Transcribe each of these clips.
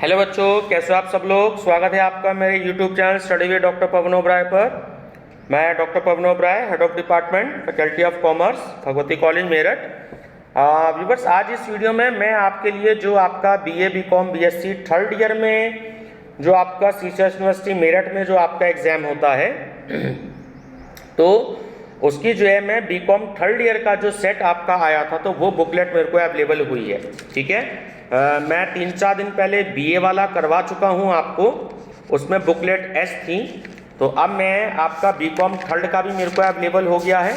Hello बच्चों, कैसे हो आप सब लोग। स्वागत है आपका मेरे YouTube channel study with doctor Pavan Oberoi पर। मैं doctor Pavan Oberoi, head of department faculty of commerce, Bhagwati college Meerut. Viewers, आज इस वीडियो में मैं आपके लिए जो आपका BA BCom BSc third year में जो आपका सीसीएस यूनिवर्सिटी मेरठ में जो आपका एग्जाम होता है तो उसकी जो है मैं बीकॉम थर्ड ईयर का जो सेट आपका आया था तो वो बुकलेट मेरे को अवेलेबल हुई है। ठीक है, मैं 3-4 दिन पहले बीए वाला करवा चुका हूँ आपको, उसमें बुकलेट एस थी। तो अब मैं आपका बीकॉम थर्ड का भी मेरे को अवेलेबल हो गया है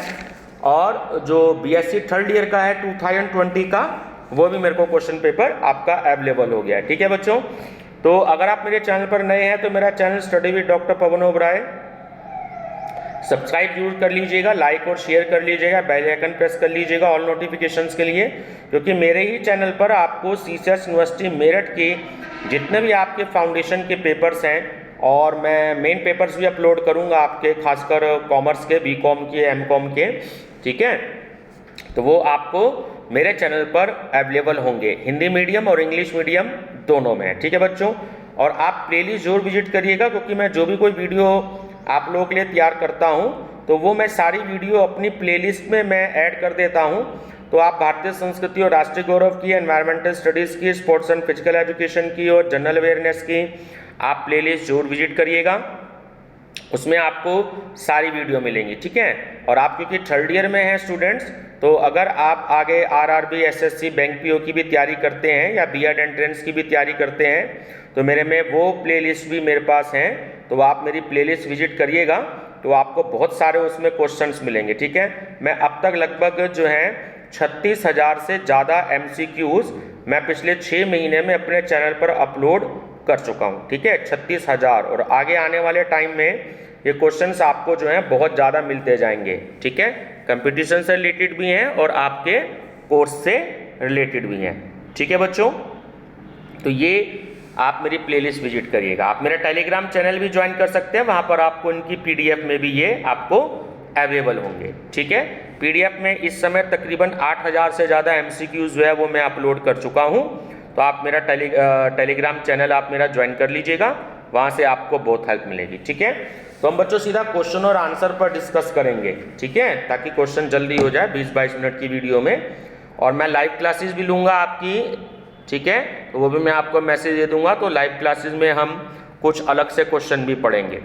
और जो बीएससी थर्ड ईयर का है 2020 का वो भी मेरे को क्वेश्चन पेपर आपका अवेलेबल हो गया है। ठीक है बच्चों, तो अगर आप मेरे चैनल पर नए हैं तो मेरा channel study with doctor Pavan Oberoi subscribe जरूर कर लीजिएगा, लाइक और शेयर कर लीजिएगा, बेल आइकन प्रेस कर लीजिएगा ऑल नोटिफिकेशंस के लिए, क्योंकि मेरे ही चैनल पर आपको सीसीएस यूनिवर्सिटी मेरठ के जितने भी आपके फाउंडेशन के पेपर्स हैं और मैं मेन पेपर्स भी अपलोड करूंगा आपके, खासकर कॉमर्स के, बीकॉम के, एमकॉम के। ठीक है, तो वो आपको मेरे चैनल पर अवेलेबल होंगे, हिंदी मीडियम और इंग्लिश मीडियम दोनों में। ठीक है बच्चों, और आप प्लेलिस्ट जरूर विजिट करिएगा, क्योंकि मैं जो भी कोई वीडियो आप लोगों के लिए तैयार करता हूं तो वो मैं सारी वीडियो अपनी प्लेलिस्ट में मैं ऐड कर देता हूं। तो आप भारतीय संस्कृति और राष्ट्रीय गौरव की, एनवायरमेंटल स्टडीज़ की, स्पोर्ट्स एंड फिजिकल एजुकेशन की और जनरल अवेयरनेस की आप प्लेलिस्ट जरूर विजिट करिएगा, उसमें आपको सारी वीडियो मिलेंगी। ठीक है, और आप क्योंकि थर्ड ईयर में हैं स्टूडेंट्स, तो अगर आप आगे आरआरबी, एसएससी, बैंक पीओ की भी तैयारी करते हैं या बीएड एंट्रेंस की भी तैयारी करते हैं तो मेरे में वो प्लेलिस्ट भी मेरे पास हैं, तो आप मेरी प्लेलिस्ट विजिट करिएगा तो आपको बहुत सारे उसमें क्वेश्चंस मिलेंगे। ठीक है, मैं अब तक लगभग जो है 36,000 से ज़्यादा MCQs मैं पिछले 6 महीने में अपने चैनल पर अपलोड कर चुका हूँ। ठीक है, 36,000, और आगे आने वाले टाइम में ये क्वेश्चंस आपको जो है बहुत ज़्यादा मिलते जाएंगे। ठीक है, कंपटीशन से रिलेटेड भी हैं और आपके कोर्स से रिलेटेड भी हैं। ठीक है बच्चों, तो ये आप मेरी प्लेलिस्ट विजिट करिएगा। आप मेरा टेलीग्राम चैनल भी ज्वाइन कर सकते हैं, वहाँ पर आपको इनकी PDF में भी ये आपको अवेलेबल होंगे। ठीक है, PDF में इस समय तकरीबन 8,000 से ज़्यादा MCQs जो है वो मैं अपलोड कर चुका हूँ, तो आप मेरा टेलीग्राम चैनल आप मेरा ज्वाइन कर लीजिएगा, वहाँ से आपको बहुत हेल्प मिलेगी। ठीक है, तो हम बच्चों सीधा क्वेश्चन और आंसर पर डिस्कस करेंगे। ठीक है, ताकि क्वेश्चन जल्दी हो जाए 20-22 मिनट की वीडियो में, और मैं लाइव क्लासेस भी लूँगा आपकी। ठीक है, तो वो भी मैं आपको मैसेज दे दूंगा, तो लाइव क्लासेस में हम कुछ अलग से क्वेश्चन भी पढ़ेंगे।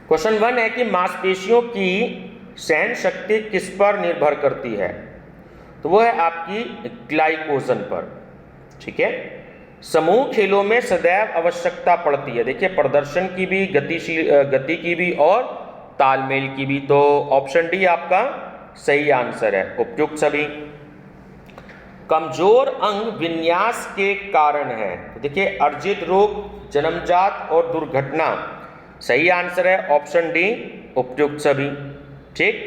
क्वेश्चन 1 है कि मांसपेशियों की सहन शक्ति किस पर निर्भर करती है, तो वो है आपकी ग्लाइकोजन पर। ठीक है, समूह खेलों में सदैव आवश्यकता पड़ती है, देखिए प्रदर्शन की भी, गति की भी और तालमेल की भी। तो ऑप्शन डी आपका सही आंसर है, उपयुक्त सभी। कमजोर अंग विन्यास के कारण है, तो देखिए अर्जित रोग, जन्मजात और दुर्घटना। सही आंसर है ऑप्शन डी, उपयुक्त सभी। ठीक,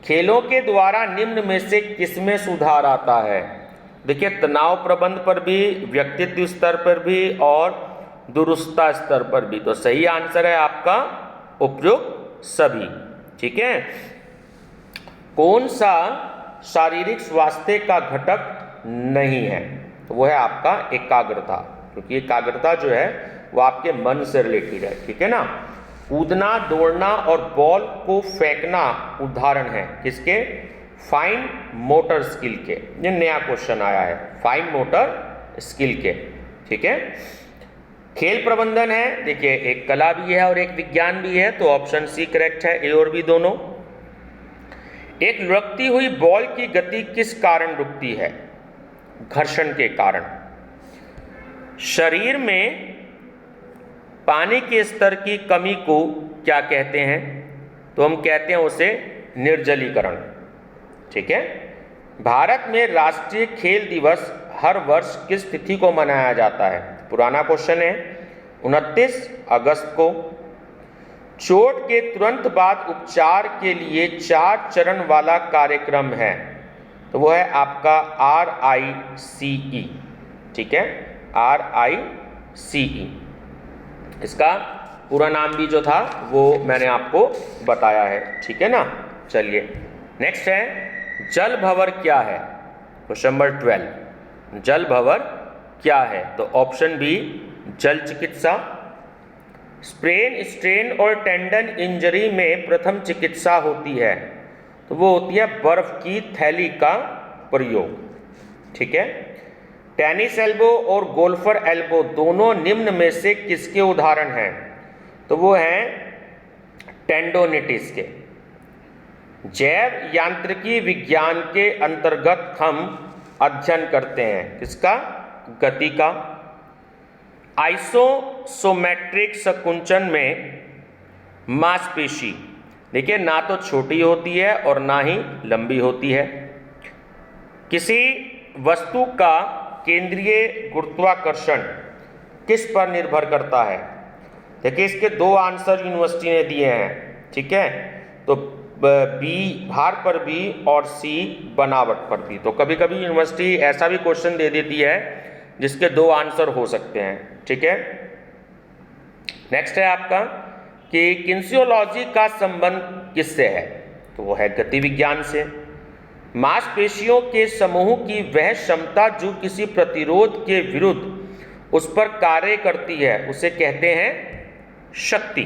खेलों के द्वारा निम्न में से किसमें सुधार आता है, देखिए तनाव प्रबंध पर भी, व्यक्तित्व स्तर पर भी और दुरुस्ता स्तर पर भी। तो सही आंसर है आपका उपयुक्त सभी। ठीक है, कौन सा शारीरिक स्वास्थ्य का घटक नहीं है, तो वो है आपका एकाग्रता, क्योंकि एकाग्रता जो है वो आपके मन से रिलेटेड है। ठीक है ना, कूदना, दौड़ना और बॉल को फेंकना उदाहरण है किसके, फाइन मोटर स्किल के। ये नया क्वेश्चन आया है, फाइन मोटर स्किल के। ठीक है, खेल प्रबंधन है, देखिए एक कला भी है और एक विज्ञान भी है, तो ऑप्शन सी करेक्ट है, ए और बी दोनों। एक लुढ़कती हुई बॉल की गति किस कारण रुकती है, घर्षण के कारण। शरीर में पानी के स्तर की कमी को क्या कहते हैं, तो हम कहते हैं उसे निर्जलीकरण। ठीक है, भारत में राष्ट्रीय खेल दिवस हर वर्ष किस तिथि को मनाया जाता है, पुराना क्वेश्चन है, 29 अगस्त को। चोट के तुरंत बाद उपचार के लिए 4 चरण वाला कार्यक्रम है, तो वो है आपका RICE। ठीक है, RICE, इसका पूरा नाम भी जो था वो मैंने आपको बताया है। ठीक है ना, चलिए नेक्स्ट है, जल भंवर क्या है, क्वेश्चन नंबर 12, जल भंवर क्या है? तो ऑप्शन बी जल चिकित्सा। स्प्रेन, स्ट्रेन और टेंडन इंजरी में प्रथम चिकित्सा होती है, तो वो होती है बर्फ की थैली का प्रयोग। ठीक है। टेनिस एल्बो और गोल्फर एल्बो दोनों निम्न में से किसके उदाहरण हैं? तो वो हैं टेंडोनिटिस के। जैव यांत्रिकी विज्ञान के अंतर्गत हम अध्ययन करते हैं किसका? गति का। आइसोसोमेट्रिक संकुचन में मांसपेशी देखिए ना तो छोटी होती है और ना ही लंबी होती है। किसी वस्तु का केंद्रीय गुरुत्वाकर्षण किस पर निर्भर करता है? देखिए इसके दो आंसर यूनिवर्सिटी ने दिए हैं। ठीक है, तो बी भार पर भी और सी बनावट पर भी। तो कभी कभी यूनिवर्सिटी ऐसा भी क्वेश्चन दे देती है जिसके दो आंसर हो सकते हैं। ठीक है। नेक्स्ट है आपका कि किन्सियोलॉजी का संबंध किससे है? तो वो है गति विज्ञान से। मांसपेशियों के समूह की वह क्षमता जो किसी प्रतिरोध के विरुद्ध उस पर कार्य करती है उसे कहते हैं शक्ति।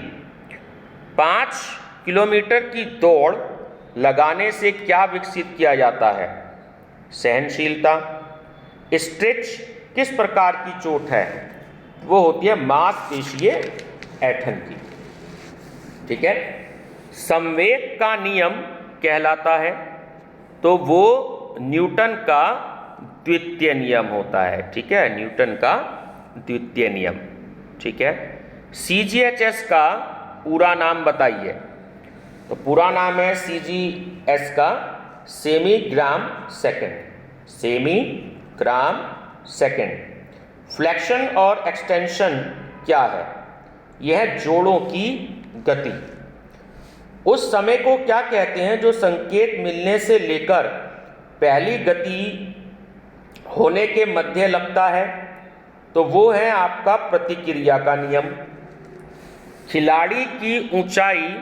5 किलोमीटर की दौड़ लगाने से क्या विकसित किया जाता है? सहनशीलता। स्ट्रेच किस प्रकार की चोट है? वो होती है मांसपेशीय ऐंठन की। ठीक है। संवेग का नियम कहलाता है, तो वो न्यूटन का द्वितीय नियम होता है। ठीक है, न्यूटन का द्वितीय नियम। ठीक है। CGHS का पूरा नाम बताइए। तो पूरा नाम है CGS का semi gram second. Semi gram second. Flexion और एक्सटेंशन क्या है? यह जोड़ों की गति। उस समय को क्या कहते हैं जो संकेत मिलने से लेकर पहली गति होने के मध्य लगता है? तो वो है आपका प्रतिक्रिया का नियम। खिलाड़ी की ऊंचाई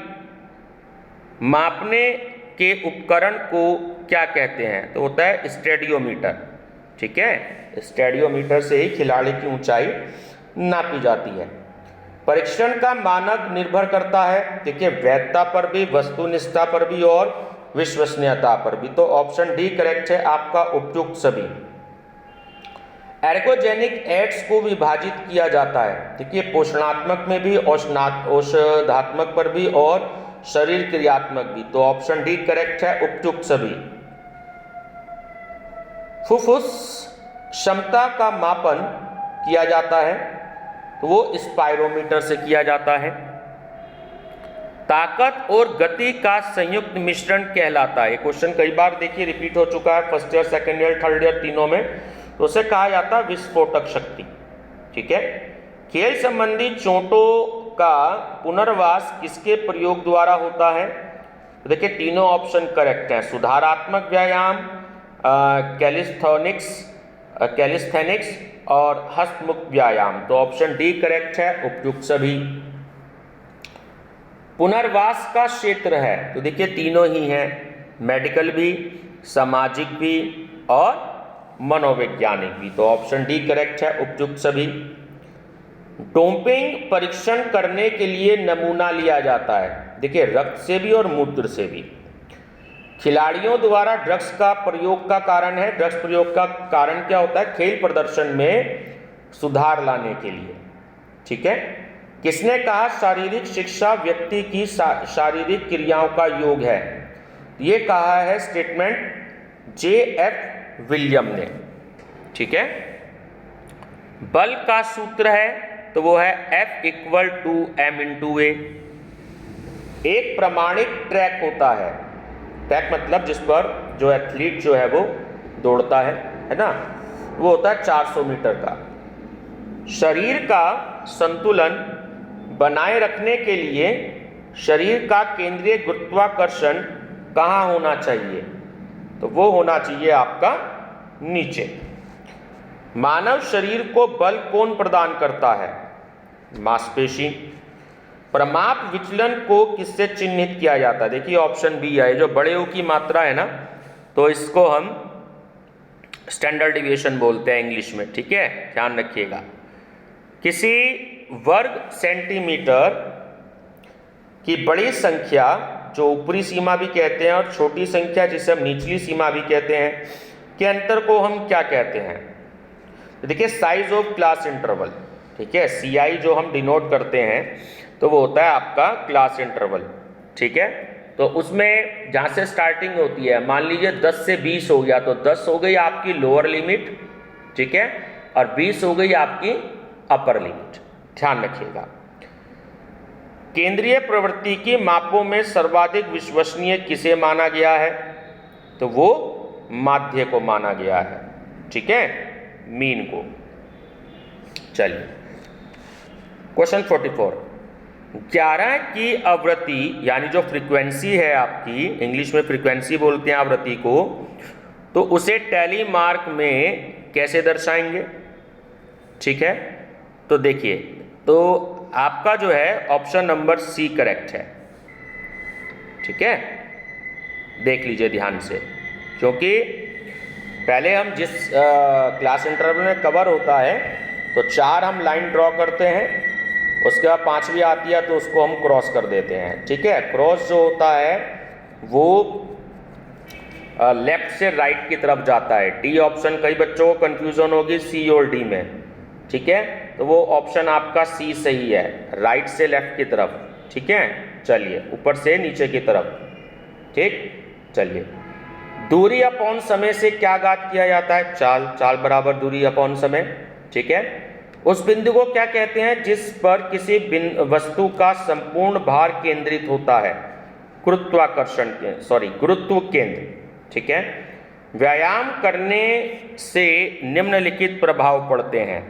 मापने के उपकरण को क्या कहते हैं? तो होता है स्टेडियोमीटर। ठीक है, स्टेडियोमीटर से ही खिलाड़ी की ऊंचाई नापी जाती है। परीक्षण का मानक निर्भर करता है देखिए वैधता पर भी, वस्तुनिष्ठता पर भी और विश्वसनीयता पर भी। तो ऑप्शन डी करेक्ट है आपका, उपयुक्त सभी। एर्गोजेनिक एड्स को विभाजित किया जाता है देखिए पोषणात्मक में भी, औषधात्मक पर भी और शरीर क्रियात्मक भी। तो ऑप्शन डी करेक्ट है, उपयुक्त सभी। फुफ्फुस क्षमता का मापन किया जाता है, तो वो स्पायरोमीटर से किया जाता है। ताकत और गति का संयुक्त मिश्रण कहलाता है। ये क्वेश्चन कई बार देखिए रिपीट हो चुका है first year, second year, third year तीनों में। तो उसे कहा जाता है विस्फोटक शक्ति। ठीक है। खेल संबंधी चोटों का पुनर्वास किसके प्रयोग द्वारा होता है? तो देखिए तीनों ऑप्शन करेक्ट हैं। सुधारात्मक व्यायाम, कैलिस्थेनिक्स और हस्तमुक्त व्यायाम। तो ऑप्शन डी करेक्ट है, उपयुक्त सभी। पुनर्वास का क्षेत्र है तो देखिए तीनों ही हैं, मेडिकल भी, सामाजिक भी और मनोवैज्ञानिक भी। तो ऑप्शन डी करेक्ट है, उपयुक्त सभी। डोपिंग परीक्षण करने के लिए नमूना लिया जाता है देखिए रक्त से भी और मूत्र से भी। खिलाड़ियों द्वारा ड्रग्स का प्रयोग का कारण है, ड्रग्स प्रयोग का कारण क्या होता है? खेल प्रदर्शन में सुधार लाने के लिए। ठीक है। किसने कहा शारीरिक शिक्षा व्यक्ति की शारीरिक क्रियाओं का योग है? ये कहा है स्टेटमेंट J.F. विलियम ने। ठीक है। बल का सूत्र है तो वो है F = m/a। एक प्रमाणिक ट्रैक होता है, ट्रैक मतलब जिस पर जो एथलीट जो है वो दौड़ता है ना, वो होता है 400 मीटर का। शरीर का संतुलन बनाए रखने के लिए शरीर का केंद्रीय गुरुत्वाकर्षण कहाँ होना चाहिए? तो वो होना चाहिए आपका नीचे। मानव शरीर को बल कौन प्रदान करता है? मांसपेशी। प्रमाप विचलन को किससे चिन्हित किया जाता है? देखिए ऑप्शन बी है, जो बड़े ओ की मात्रा है ना, तो इसको हम स्टैंडर्ड डिविएशन बोलते हैं इंग्लिश में, ठीक है, ध्यान रखिएगा। किसी वर्ग सेंटीमीटर की बड़ी संख्या, जो ऊपरी सीमा भी कहते हैं, और छोटी संख्या जिसे हम निचली सीमा भी कहते हैं, के अंतर को हम क्या कहते हैं? तो देखिए साइज ऑफ क्लास इंटरवल, ठीक है, CI जो हम डिनोट करते हैं तो वो होता है आपका क्लास इंटरवल, ठीक है। तो उसमें जहाँ से स्टार्टिंग होती है, मान लीजिए 10 से 20 हो गया, तो 10 हो गई आपकी लोअर लिमिट, ठीक है, और 20 हो गई आपकी अपर लिमिट, ध्यान रखिएगा। केंद्रीय प्रवृत्ति की मापों में सर्वाधिक विश्वसनीय किसे माना गया है? तो वो माध्य को माना गया है, ठीक है, मीन को। चलिए क्वेश्चन 44, 11 की आवृत्ति यानी जो फ्रीक्वेंसी है आपकी, इंग्लिश में फ्रीक्वेंसी बोलते हैं आवृत्ति को, तो उसे टैली मार्क में कैसे दर्शाएंगे? ठीक है, तो देखिए, तो आपका जो है ऑप्शन नंबर सी करेक्ट है, ठीक है, देख लीजिए ध्यान से, क्योंकि पहले हम जिस क्लास इंटरवल में कवर होता है तो 4 हम लाइन ड्रॉ करते हैं, उसके बाद 5वीं आती है तो उसको हम क्रॉस कर देते हैं, ठीक है। क्रॉस जो होता है वो लेफ्ट से राइट की तरफ जाता है। डी ऑप्शन, कई बच्चों को कंफ्यूजन होगी सी और डी में, ठीक है, तो वो ऑप्शन आपका सी सही है, राइट से लेफ्ट की तरफ, ठीक है। चलिए ऊपर से नीचे की तरफ, ठीक। चलिए, दूरी अपॉन समय से क्या ज्ञात किया जाता है? चाल, चाल बराबर दूरी अपॉन समय, ठीक है। उस बिंदु को क्या कहते हैं जिस पर किसी वस्तु का संपूर्ण भार केंद्रित होता है? गुरुत्वाकर्षण के, सॉरी, गुरुत्व केंद्र, ठीक है। व्यायाम करने से निम्नलिखित प्रभाव पड़ते हैं,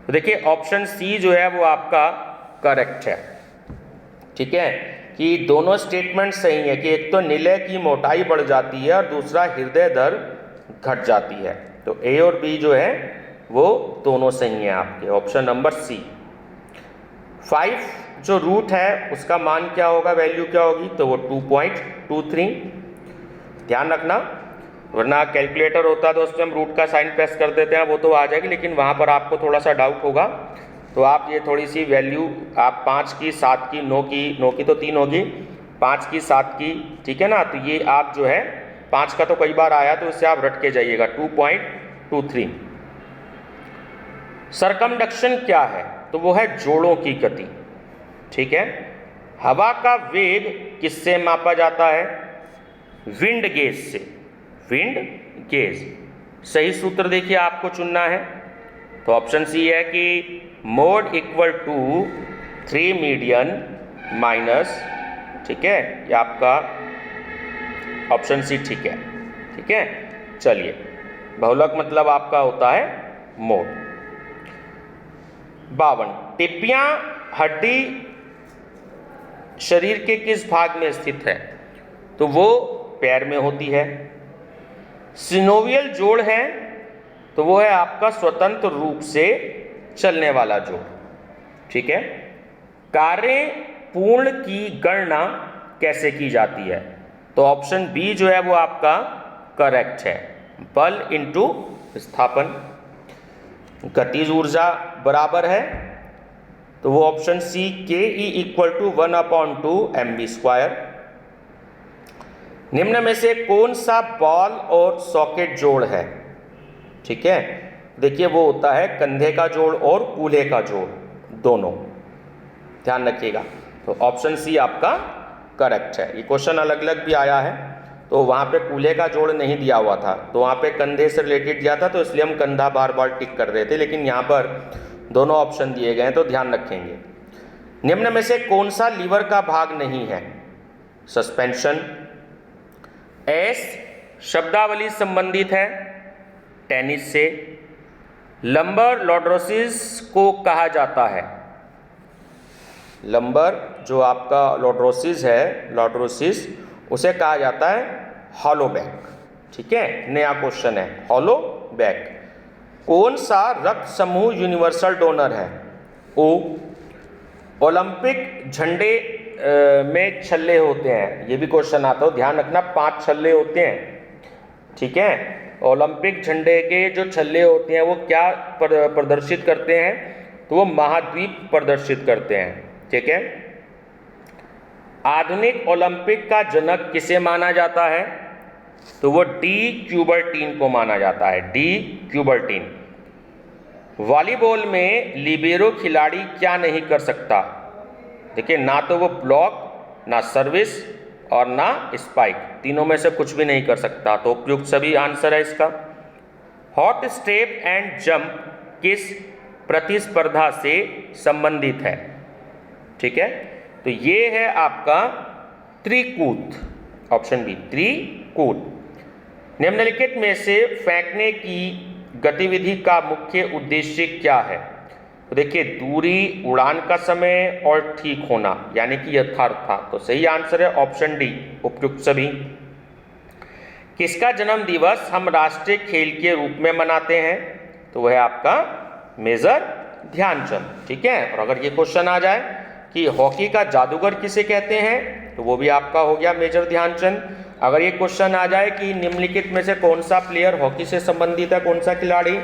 तो देखिए ऑप्शन सी जो है वो आपका करेक्ट है, ठीक है, कि दोनों स्टेटमेंट सही है कि एक तो निलय की मोटाई बढ़ जाती है और दूसरा हृदय दर घट जाती है। तो ए और बी जो है वो दोनों सही हैं आपके, ऑप्शन नंबर सी। 5 जो रूट है उसका मान क्या होगा, वैल्यू क्या होगी? तो वो 2.23, ध्यान रखना, वरना कैलकुलेटर होता तो उसमें हम रूट का साइन प्रेस कर देते हैं, वो तो आ जाएगी, लेकिन वहाँ पर आपको थोड़ा सा डाउट होगा, तो आप ये थोड़ी सी वैल्यू आप 5 की, 7 की, 9 की तो 3 होगी, 5 की, 7 की, ठीक है ना, तो ये आप जो है 5 का तो कई बार आया तो इससे आप रट के जाइएगा, 2.23। सरकमडक्शन क्या है? तो वो है जोड़ों की गति, ठीक है। हवा का वेग किससे मापा जाता है? विंड गेज से, विंड गेज। सही सूत्र देखिए आपको चुनना है, तो ऑप्शन सी है कि mode equal to 3 median minus, ठीक है, ये आपका ऑप्शन सी ठीक है, ठीक है। चलिए, बहुलक मतलब आपका होता है मोड। 52, टिप्पियां हड्डी शरीर के किस भाग में स्थित है? तो वो पैर में होती है। सिनोवियल जोड़ है तो वो है आपका स्वतंत्र रूप से चलने वाला जोड़, ठीक है। कार्य पूर्ण की गणना कैसे की जाती है? तो ऑप्शन बी जो है वो आपका करेक्ट है, बल इंटू विस्थापन। गतिज ऊर्जा बराबर है तो वो ऑप्शन सी के ई इक्वल टू 1/2 mv²। निम्न में से कौन सा बॉल और सॉकेट जोड़ है? ठीक है, देखिए वो होता है कंधे का जोड़ और कूल्हे का जोड़, दोनों, ध्यान रखिएगा। तो ऑप्शन सी आपका करेक्ट है। ये क्वेश्चन अलग अलग भी आया है, तो वहाँ पे कूल्हे का जोड़ नहीं दिया हुआ था, तो वहाँ पे कंधे से रिलेटेड दिया था, तो इसलिए हम कंधा बार बार टिक कर रहे थे, लेकिन यहाँ पर दोनों ऑप्शन दिए गए हैं तो ध्यान रखेंगे। निम्न में से कौन सा लीवर का भाग नहीं है? सस्पेंशन। एस शब्दावली संबंधित है टेनिस से। लंबर लॉर्डोसिस को कहा जाता है? लंबर जो आपका लॉर्डोसिस है, लॉर्डोसिस, उसे कहा जाता है हॉलो बैक, ठीक है, नया क्वेश्चन है, हॉलो बैक। कौन सा रक्त समूह यूनिवर्सल डोनर है? ओ। ओलंपिक झंडे में छल्ले होते हैं, ये भी क्वेश्चन आता हो, ध्यान रखना 5 छल्ले होते हैं, ठीक है। ओलंपिक झंडे के जो छल्ले होते हैं वो क्या प्रदर्शित करते हैं, तो वो महाद्वीप प्रदर्शित करते हैं। ठीक है, आधुनिक ओलंपिक का जनक किसे माना जाता है, तो वो डी क्यूबर्टीन को माना जाता है, डी क्यूबर्टीन। वॉलीबॉल में लिबेरो खिलाड़ी क्या नहीं कर सकता, देखिए ना तो वो ब्लॉक, ना सर्विस और ना स्पाइक, तीनों में से कुछ भी नहीं कर सकता, तो उपयुक्त सभी आंसर है इसका। हॉट स्टेप एंड जंप किस प्रतिस्पर्धा से संबंधित है, ठीक है, तो ये है आपका त्रिकूट, ऑप्शन बी त्रिकूट। निम्नलिखित में से फेंकने की गतिविधि का मुख्य उद्देश्य क्या है, तो देखिए दूरी, उड़ान का समय और ठीक होना, यानी कि यथार्थ था, तो सही आंसर है ऑप्शन डी, उपयुक्त सभी। किसका जन्म दिवस हम राष्ट्रीय खेल के रूप में मनाते हैं, तो वह है आपका मेजर ध्यानचंद। ठीक है, और अगर ये क्वेश्चन आ जाए कि हॉकी का जादूगर किसे कहते हैं, तो वो भी आपका हो गया मेजर ध्यानचंद। अगर ये क्वेश्चन आ जाए कि निम्नलिखित में से कौन सा प्लेयर हॉकी से संबंधित है, कौन सा खिलाड़ी,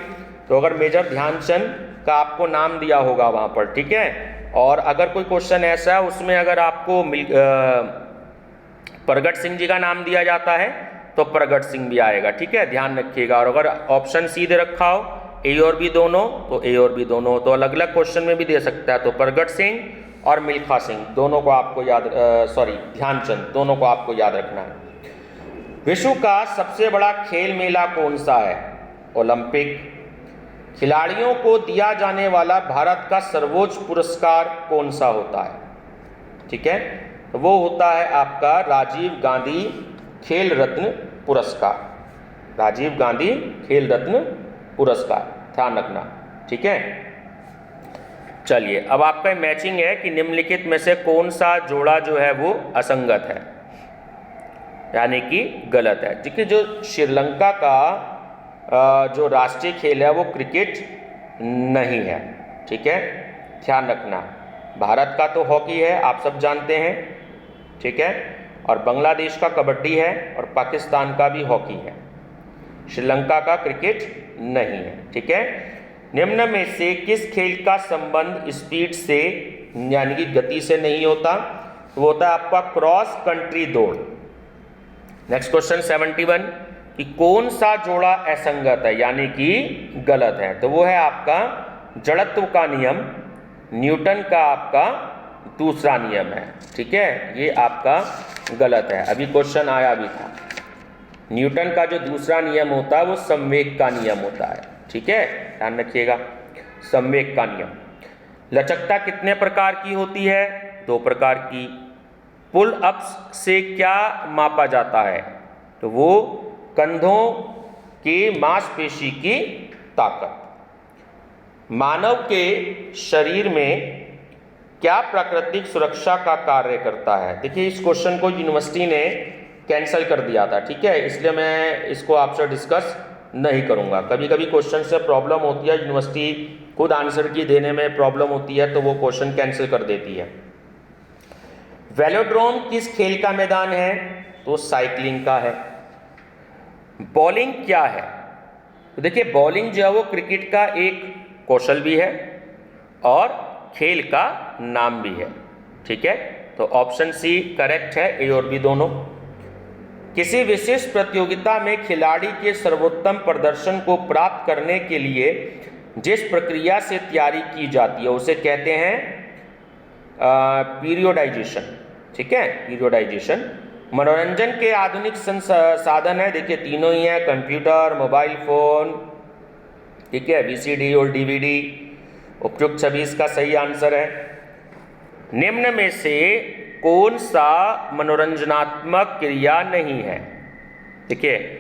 तो अगर मेजर ध्यानचंद का आपको नाम दिया होगा वहाँ पर। ठीक है, और अगर कोई क्वेश्चन ऐसा है उसमें अगर आपको प्रगट सिंह जी का नाम दिया जाता है तो प्रगट सिंह भी आएगा। ठीक है, ध्यान रखिएगा। और अगर ऑप्शन सी दे रखा हो ए और बी दोनों, तो ए और बी दोनों, तो अलग अलग क्वेश्चन में भी दे सकता है, तो प्रगट सिंह और मिल्खा सिंह दोनों को आपको याद, ध्यानचंद दोनों को आपको याद रखना है। विश्व का सबसे बड़ा खेल मेला कौन सा है, ओलंपिक। खिलाड़ियों को दिया जाने वाला भारत का सर्वोच्च पुरस्कार कौन सा होता है, ठीक है, तो वो होता है आपका राजीव गांधी खेल रत्न पुरस्कार, राजीव गांधी खेल रत्न पुरस्कार, ध्यान रखना। ठीक है, चलिए अब आपका मैचिंग है कि निम्नलिखित में से कौन सा जोड़ा जो है वो असंगत है, यानी कि गलत है। देखिए जो श्रीलंका का जो राष्ट्रीय खेल है वो क्रिकेट नहीं है। ठीक है, ध्यान रखना। भारत का तो हॉकी है, आप सब जानते हैं। ठीक है, और बांग्लादेश का कबड्डी है और पाकिस्तान का भी हॉकी है। श्रीलंका का क्रिकेट नहीं है। ठीक है, निम्न में से किस खेल का संबंध स्पीड से यानी कि गति से नहीं होता, वो होता है आपका क्रॉस कंट्री दौड़। नेक्स्ट क्वेश्चन 71 कि कौन सा जोड़ा असंगत है यानी कि गलत है, तो वो है आपका जड़त्व का नियम, न्यूटन का आपका दूसरा नियम है। ठीक है, ये आपका गलत है, अभी क्वेश्चन आया भी था। न्यूटन का जो दूसरा नियम होता है वो संवेग का नियम होता है। ठीक है, ध्यान रखिएगा, संवेग का नियम। लचकता कितने प्रकार की होती है, 2 प्रकार की। पुल अप्स से क्या मापा जाता है, तो वो कंधों की मांसपेशी की ताकत। मानव के शरीर में क्या प्राकृतिक सुरक्षा का कार्य करता है, देखिए इस क्वेश्चन को यूनिवर्सिटी ने कैंसिल कर दिया था। ठीक है, इसलिए मैं इसको आपसे डिस्कस नहीं करूंगा। कभी कभी क्वेश्चन से प्रॉब्लम होती है, यूनिवर्सिटी खुद आंसर की देने में प्रॉब्लम होती है तो वो क्वेश्चन कैंसिल कर देती है। वेलोड्रोम किस खेल का मैदान है, तो साइकिलिंग का है। बॉलिंग क्या है, तो देखिए बॉलिंग जो है वो क्रिकेट का एक कौशल भी है और खेल का नाम भी है। ठीक है, तो ऑप्शन सी करेक्ट है, ए और बी दोनों। किसी विशेष प्रतियोगिता में खिलाड़ी के सर्वोत्तम प्रदर्शन को प्राप्त करने के लिए जिस प्रक्रिया से तैयारी की जाती है उसे कहते हैं पीरियोडाइजेशन। ठीक है, पीरियोडाइजेशन। मनोरंजन के आधुनिक साधन है, देखिए तीनों ही है, कंप्यूटर, मोबाइल फोन, ठीक है, वीसीडी और डीवीडी, उपयुक्त सभी इसका सही आंसर है। निम्न में से कौन सा मनोरंजनात्मक क्रिया नहीं है, देखिए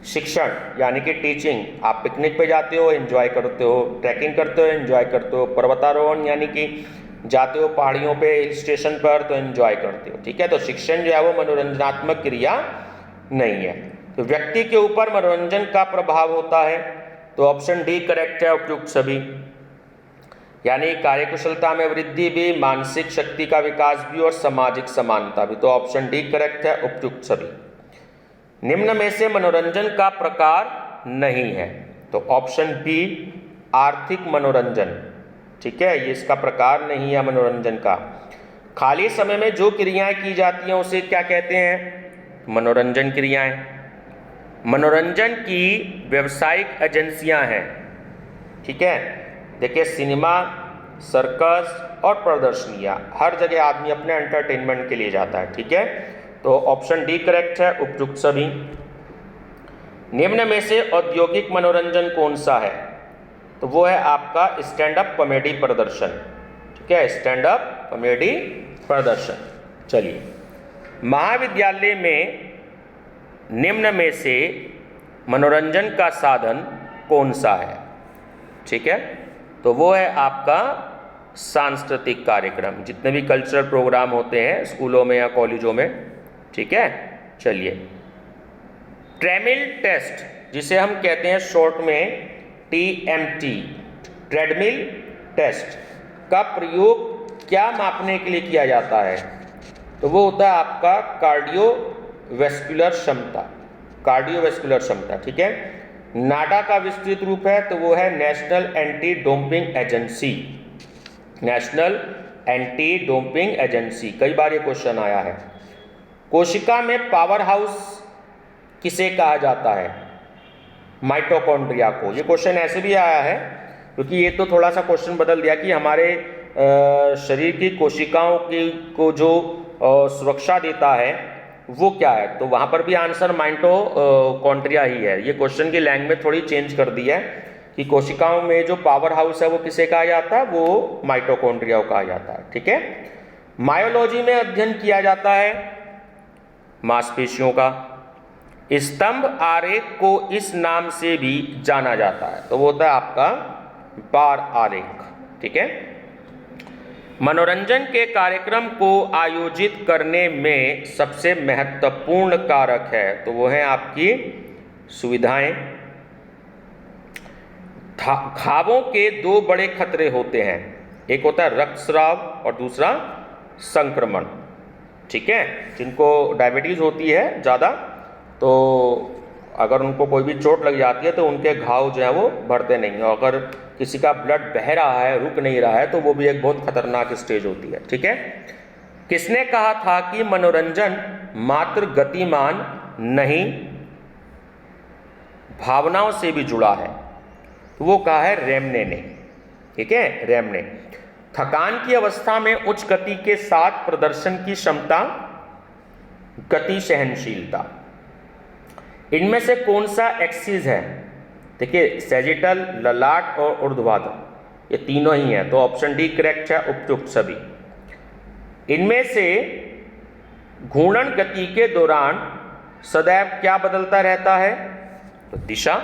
शिक्षण यानी कि टीचिंग, आप पिकनिक पे जाते हो एंजॉय करते हो, ट्रैकिंग करते हो एंजॉय करते हो, पर्वतारोहण यानी कि जाते हो पहाड़ियों पे हिल स्टेशन पर तो एंजॉय करते हो। ठीक है, तो शिक्षण जो है वो मनोरंजनात्मक क्रिया नहीं है। तो व्यक्ति के ऊपर मनोरंजन का प्रभाव होता है, तो ऑप्शन डी करेक्ट है, उपयुक्त सभी। यानी कार्यकुशलता में वृद्धि भी, मानसिक शक्ति का विकास भी और सामाजिक समानता भी, तो ऑप्शन डी करेक्ट है, उपयुक्त सभी। निम्न में से मनोरंजन का प्रकार नहीं है, तो ऑप्शन बी आर्थिक मनोरंजन, ठीक है, ये इसका प्रकार नहीं है मनोरंजन का। खाली समय में जो क्रियाएं की जाती हैं उसे क्या कहते हैं? मनोरंजन क्रियाएं। मनोरंजन की व्यावसायिक एजेंसियां हैं, ठीक है। देखिए सिनेमा, सर्कस और प्रदर्शनियां, हर जगह आदमी अपने एंटरटेनमेंट के लिए जाता है, ठीक है। तो ऑप्शन डी करेक्ट है, उपयुक्त सभी। निम्न में से औद्योगिक मनोरंजन कौन सा है? तो वो है आपका स्टैंड अप कॉमेडी प्रदर्शन, ठीक है, स्टैंड अप कॉमेडी प्रदर्शन। चलिए, महाविद्यालय में निम्न में से मनोरंजन का साधन कौन सा है? ठीक है, तो वो है आपका सांस्कृतिक कार्यक्रम, जितने भी कल्चरल प्रोग्राम होते हैं स्कूलों में या कॉलेजों में, ठीक है। चलिए, ट्रेमिल टेस्ट, जिसे हम कहते हैं शॉर्ट में TMT, ट्रेडमिल टेस्ट का प्रयोग क्या मापने के लिए किया जाता है? तो वो होता है आपका कार्डियोवैस्कुलर क्षमता, कार्डियोवैस्कुलर क्षमता, ठीक है। नाडा का विस्तृत रूप है तो वो है national anti doping agency, national anti doping agency. कई बार ये क्वेश्चन आया है। कोशिका में पावर हाउस किसे कहा जाता है? माइटोकॉन्ड्रिया को। ये क्वेश्चन ऐसे भी आया है क्योंकि ये तो थोड़ा सा क्वेश्चन बदल दिया कि हमारे शरीर की कोशिकाओं की को जो सुरक्षा देता है वो क्या है, तो वहाँ पर भी आंसर माइटोकॉन्ड्रिया ही है। ये क्वेश्चन की लैंग्वेज थोड़ी चेंज कर दी है कि कोशिकाओं में जो पावर हाउस है वो किसे कहा जाता है? वो माइटोकॉन्ड्रिया को कहा जाता है, ठीक है। मायोलॉजी में अध्ययन किया जाता है मांसपेशियों का। स्तंभ आरेख को इस नाम से भी जाना जाता है, तो वो होता है आपका बार आरेख, ठीक है। मनोरंजन के कार्यक्रम को आयोजित करने में सबसे महत्वपूर्ण कारक है, तो वो है आपकी सुविधाएं। घावों के दो बड़े खतरे होते हैं, एक होता है रक्तस्राव और दूसरा संक्रमण, ठीक है। जिनको डायबिटीज होती है ज़्यादा, तो अगर उनको कोई भी चोट लग जाती है तो उनके घाव जो है वो भरते नहीं हैं। अगर किसी का ब्लड बह रहा है, रुक नहीं रहा है, तो वो भी एक बहुत खतरनाक स्टेज होती है, ठीक है। किसने कहा था कि मनोरंजन मात्र गतिमान नहीं भावनाओं से भी जुड़ा है? तो वो कहा है रेमने ने, ठीक है, रेमने। थकान की अवस्था में उच्च गति के साथ प्रदर्शन की क्षमता, गति सहनशीलता। इनमें से कौन सा एक्सिस है? देखिए सैजिटल, ललाट और ऊर्ध्वाधर, ये तीनों ही हैं, तो ऑप्शन डी करेक्ट है, उपयुक्त सभी। इनमें से घूर्णन गति के दौरान सदैव क्या बदलता रहता है? तो दिशा।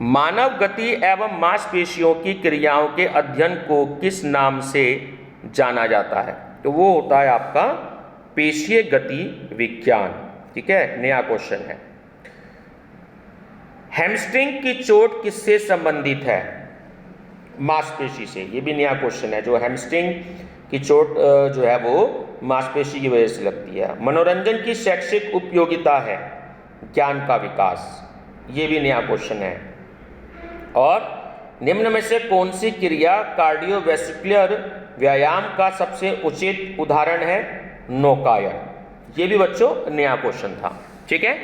मानव गति एवं मांसपेशियों की क्रियाओं के अध्ययन को किस नाम से जाना जाता है? तो वो होता है आपका पेशीय गति विज्ञान, ठीक है, नया क्वेश्चन है। हैमस्ट्रिंग की चोट किससे संबंधित है? मांसपेशी से, ये भी नया क्वेश्चन है। जो हैमस्ट्रिंग की चोट जो है वो मांसपेशी की वजह से लगती है। मनोरंजन की शैक्षिक उपयोगिता है ज्ञान का विकास, ये भी नया क्वेश्चन है। और निम्न में से कौन सी क्रिया कार्डियोवैस्कुलर व्यायाम का सबसे उचित उदाहरण है? नौकायन, ये भी बच्चों नया क्वेश्चन था, ठीक है।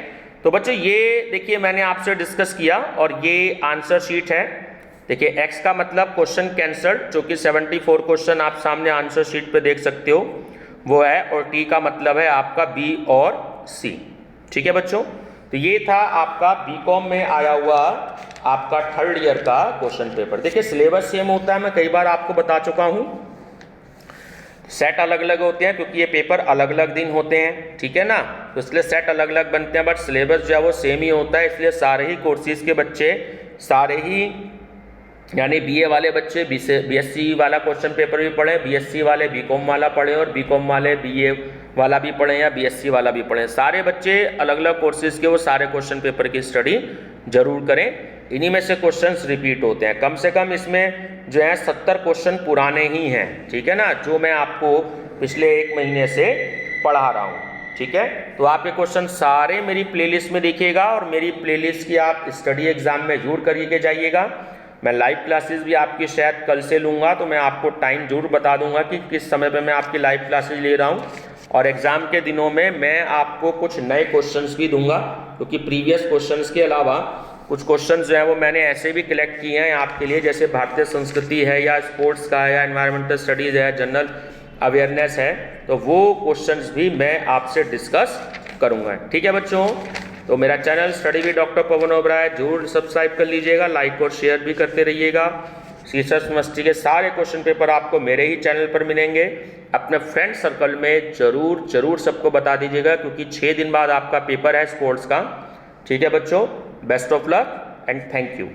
तो बच्चों ये देखिए मैंने आपसे डिस्कस किया और ये आंसर शीट है। देखिए एक्स का मतलब क्वेश्चन कैंसल्ड, जो कि 74 क्वेश्चन आप सामने आंसर शीट पे देख सकते हो वो है, और टी का मतलब है आपका बी और सी, ठीक है बच्चों। तो ये था आपका बीकॉम में आया हुआ आपका थर्ड ईयर का क्वेश्चन पेपर। देखिए सिलेबस सेम होता है, मैं कई बार आपको बता चुका हूँ। सेट अलग अलग होते हैं क्योंकि ये पेपर अलग अलग दिन होते हैं, ठीक है ना, तो इसलिए सेट अलग अलग बनते हैं, बट सिलेबस जो है वो सेम ही होता है। इसलिए सारे ही कोर्सेज के बच्चे, सारे ही यानी बीए वाले बच्चे बीएससी वाला क्वेश्चन पेपर भी पढ़ें, बीएससी वाले बीकॉम वाला पढ़ें और बीकॉम वाले बीए वाला भी पढ़ें या बीएससी वाला भी पढ़ें। सारे बच्चे अलग अलग कोर्सेज के वो सारे क्वेश्चन पेपर की स्टडी जरूर करें। इन्हीं में से क्वेश्चंस रिपीट होते हैं, कम से कम इसमें जो है 70 क्वेश्चन पुराने ही हैं, ठीक है ना, जो मैं आपको पिछले 1 महीने से पढ़ा रहा हूँ। ठीक है। तो आप ये क्वेश्चन सारे मेरी प्लेलिस्ट में देखिएगा और मेरी प्लेलिस्ट की आप स्टडी एग्जाम में जरूर करके जाइएगा। मैं लाइव क्लासेस भी आपकी शायद कल से लूँगा, तो मैं आपको टाइम जरूर बता दूंगा कि किस समय पे मैं आपकी लाइव क्लासेस ले रहा हूँ। और एग्ज़ाम के दिनों में मैं आपको कुछ नए क्वेश्चंस भी दूंगा, क्योंकि प्रीवियस क्वेश्चंस के अलावा कुछ क्वेश्चंस जो है वो मैंने ऐसे भी कलेक्ट किए हैं आपके लिए, जैसे भारतीय संस्कृति है या स्पोर्ट्स का है या एनवायरमेंटल स्टडीज़ है, जनरल अवेयरनेस है, तो वो क्वेश्चंस भी मैं आपसे डिस्कस करूंगा। ठीक है बच्चों, तो मेरा channel study with doctor Pavan Oberoi जरूर सब्सक्राइब कर लीजिएगा, लाइक और शेयर भी करते रहिएगा। सीसर्स यूनिवर्सिटी के सारे क्वेश्चन पेपर आपको मेरे ही चैनल पर मिलेंगे। अपने फ्रेंड सर्कल में जरूर सबको बता दीजिएगा, क्योंकि 6 दिन बाद आपका पेपर है स्पोर्ट्स का। ठीक है बच्चों, best of luck and thank you.